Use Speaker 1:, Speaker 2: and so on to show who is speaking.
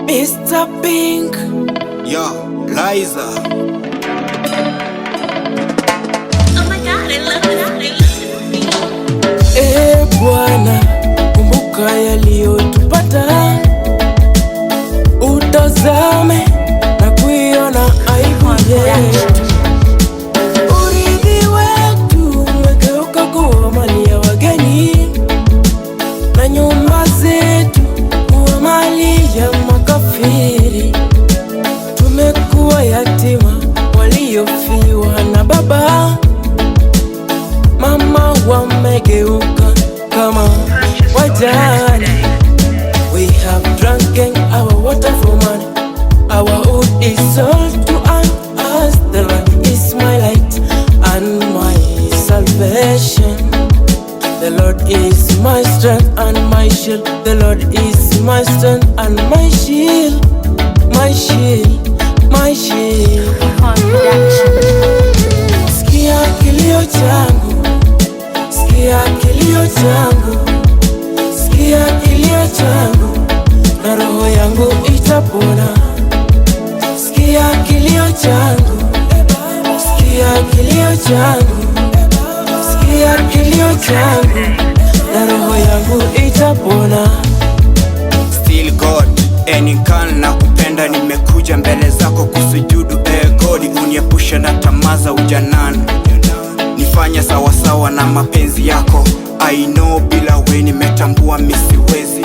Speaker 1: Mr. Pink.
Speaker 2: Yo, Liza.
Speaker 3: Oh my God, I love it.
Speaker 1: Bwana, kumbuka yaliyotupata, utazame na kuiona aibu yetu. Urithi wetu umegeuka kuwa mali ya wageni, na nyumba zetu kuwa mali ya makafiri. Tumekuwa yatima waliofiwa na baba, mama wamegeuka kama wajane. We have drunken our water for money, our wood is sold to us. The Lord is my light and my salvation. The Lord is my strength and my shield. The Lord is my strength and my shield. My shield, my shield. Sikia kilio changu, sikia kilio changu, sikia kilio changu, na roho yangu itapona. Sikia kilio changu, sikia kilio changu, sikia kilio changu, na roho yangu itapona.
Speaker 2: Still God, enikan na kupenda, nimekuja mbele zako kusujudu. God, uniepushe na tamaa za ujanani, nifanye sawasawa na mapenzi yako. I know bila we nimetambua misiwezi.